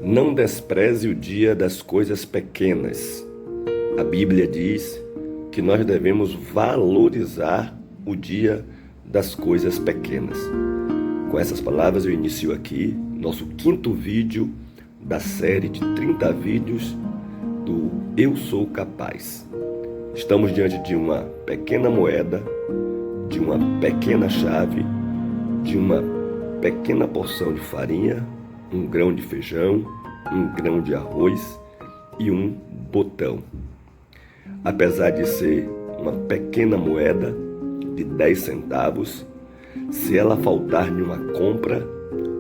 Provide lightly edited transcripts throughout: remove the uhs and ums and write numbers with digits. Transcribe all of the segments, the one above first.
Não despreze o dia das coisas pequenas. A Bíblia diz que nós devemos valorizar o dia das coisas pequenas. Com essas palavras eu inicio aqui nosso 5º vídeo da série de 30 vídeos do Eu Sou Capaz. Estamos diante de uma pequena moeda, de uma pequena chave, de uma pequena porção de farinha, um grão de feijão, um grão de arroz e um botão. Apesar de ser uma pequena moeda de 10 centavos, se ela faltar em uma compra,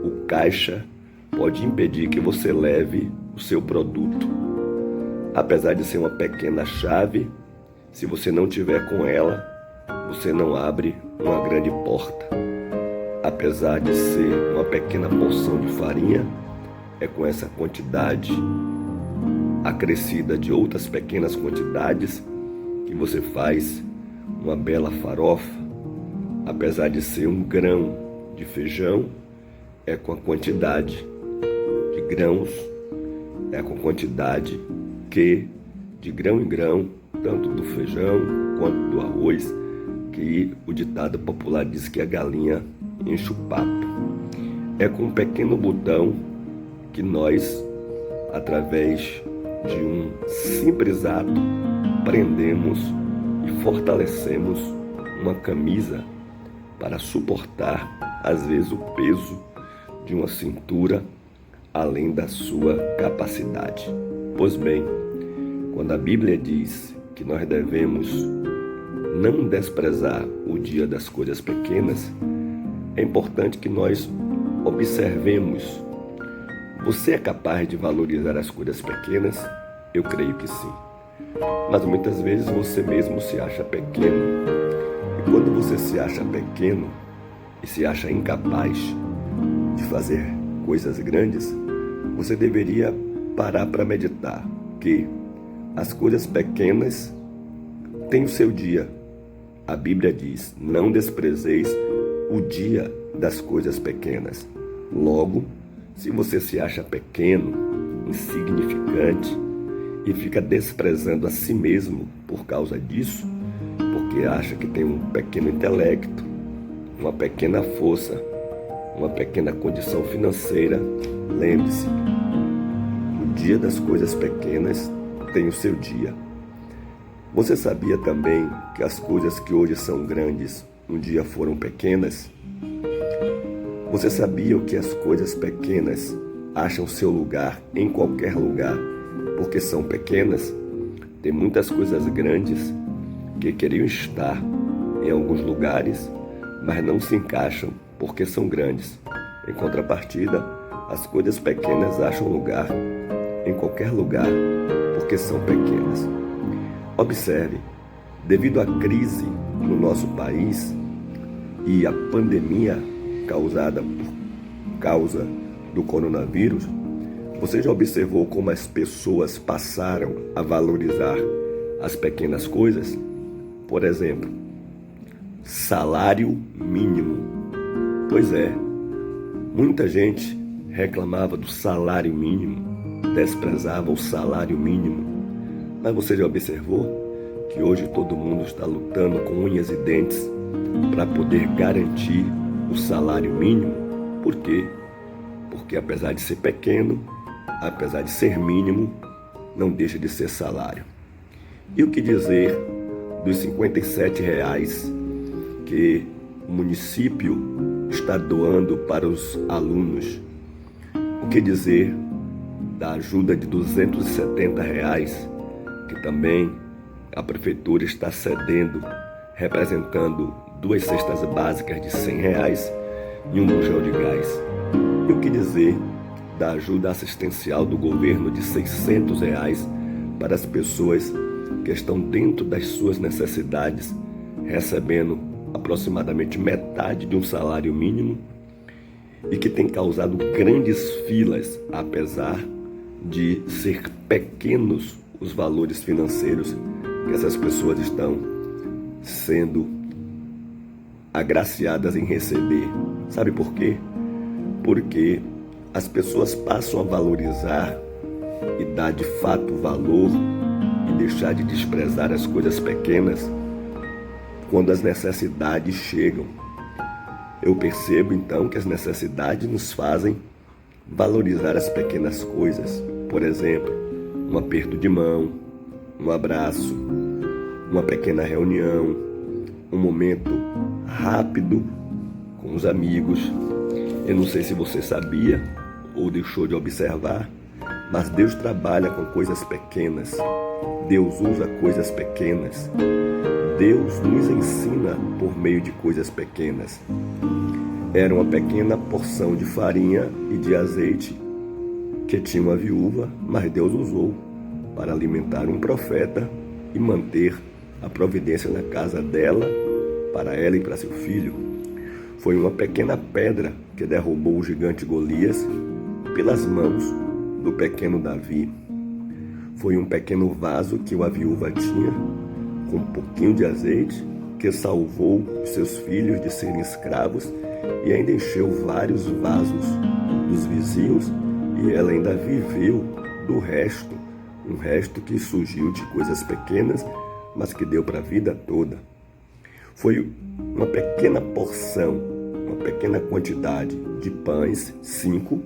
o caixa pode impedir que você leve o seu produto. Apesar de ser uma pequena chave, se você não tiver com ela, você não abre uma grande porta. Apesar de ser uma pequena porção de farinha, é com essa quantidade acrescida de outras pequenas quantidades que você faz uma bela farofa. Apesar de ser um grão de feijão, é com a quantidade de grãos, é com a quantidade que, de grão em grão, tanto do feijão quanto do arroz, que o ditado popular diz que a galinha enche o papo. É com um pequeno botão que nós, através de um simples ato, prendemos e fortalecemos uma camisa para suportar, às vezes, o peso de uma cintura além da sua capacidade. Pois bem, quando a Bíblia diz que nós devemos não desprezar o dia das coisas pequenas, é importante que nós observemos. Você é capaz de valorizar as coisas pequenas? Eu creio que sim. Mas muitas vezes você mesmo se acha pequeno. E quando você se acha pequeno e se acha incapaz de fazer coisas grandes, você deveria parar para meditar que as coisas pequenas têm o seu dia. A Bíblia diz: não desprezeis o dia das coisas pequenas. Logo, se você se acha pequeno, insignificante e fica desprezando a si mesmo por causa disso, porque acha que tem um pequeno intelecto, uma pequena força, uma pequena condição financeira, lembre-se, o dia das coisas pequenas tem o seu dia. Você sabia também que as coisas que hoje são grandes, um dia foram pequenas? Você sabia que as coisas pequenas acham seu lugar em qualquer lugar porque são pequenas? Tem muitas coisas grandes que queriam estar em alguns lugares, mas não se encaixam porque são grandes. Em contrapartida, as coisas pequenas acham lugar em qualquer lugar porque são pequenas. Observe, devido à crise no nosso país e à pandemia causada por causa do coronavírus, você já observou como as pessoas passaram a valorizar as pequenas coisas? Por exemplo, salário mínimo. Pois é, muita gente reclamava do salário mínimo, desprezava o salário mínimo. Mas você já observou que hoje todo mundo está lutando com unhas e dentes para poder garantir o salário mínimo? Por quê? Porque apesar de ser pequeno, apesar de ser mínimo, não deixa de ser salário. E o que dizer dos R$ 57 que o município está doando para os alunos? O que dizer da ajuda de R$ 270 que também a prefeitura está cedendo, representando 2 cestas básicas de R$ 100 e um bujão de gás? E o que dizer da ajuda assistencial do governo de R$ 600 para as pessoas que estão dentro das suas necessidades, recebendo aproximadamente metade de um salário mínimo e que tem causado grandes filas, apesar de ser pequenos os valores financeiros que essas pessoas estão sendo agraciadas em receber. Sabe por quê? Porque as pessoas passam a valorizar e dar de fato valor e deixar de desprezar as coisas pequenas quando as necessidades chegam. Eu percebo então que as necessidades nos fazem valorizar as pequenas coisas. Por exemplo, um aperto de mão, um abraço, uma pequena reunião, um momento rápido com os amigos. Eu não sei se você sabia ou deixou de observar, mas Deus trabalha com coisas pequenas. Deus usa coisas pequenas. Deus nos ensina por meio de coisas pequenas. Era uma pequena porção de farinha e de azeite que tinha uma viúva, mas Deus usou para alimentar um profeta e manter a providência na casa dela, para ela e para seu filho. Foi uma pequena pedra que derrubou o gigante Golias pelas mãos do pequeno Davi. Foi um pequeno vaso que a viúva tinha, com um pouquinho de azeite, que salvou os seus filhos de serem escravos e ainda encheu vários vasos dos vizinhos, e ela ainda viveu do resto, um resto que surgiu de coisas pequenas, mas que deu para a vida toda. Foi uma pequena porção, uma pequena quantidade de pães, 5,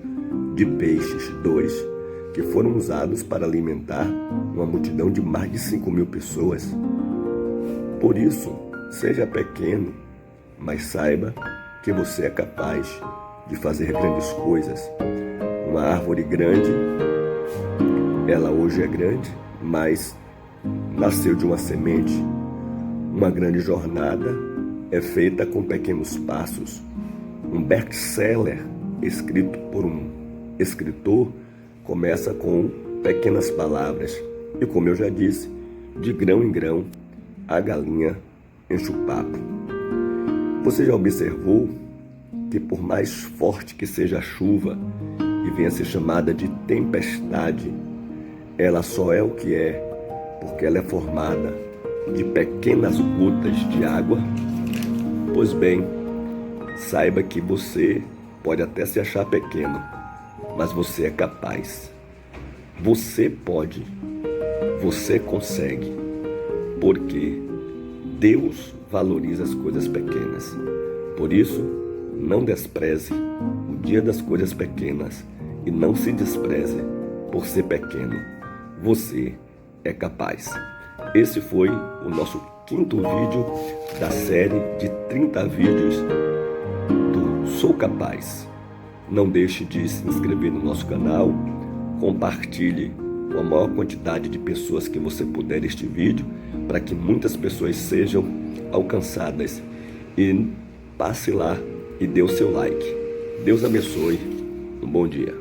de peixes, 2, que foram usados para alimentar uma multidão de mais de 5.000 pessoas. Por isso, seja pequeno, mas saiba que você é capaz de fazer grandes coisas. Uma árvore grande, ela hoje é grande, mas nasceu de uma semente. Uma grande jornada é feita com pequenos passos. Um best-seller escrito por um escritor começa com pequenas palavras. E como eu já disse, de grão em grão, a galinha enche o papo. Você já observou que por mais forte que seja a chuva e venha a ser chamada de tempestade, ela só é o que é porque ela é formada de pequenas gotas de água? Pois bem, saiba que você pode até se achar pequeno, mas você é capaz. Você pode, você consegue, porque Deus valoriza as coisas pequenas. Por isso, não despreze o dia das coisas pequenas e não se despreze por ser pequeno. Você é capaz. Esse foi o nosso 5º vídeo da série de 30 vídeos do Sou Capaz. Não deixe de se inscrever no nosso canal, compartilhe com a maior quantidade de pessoas que você puder este vídeo, para que muitas pessoas sejam alcançadas, e passe lá e dê o seu like. Deus abençoe. Um bom dia.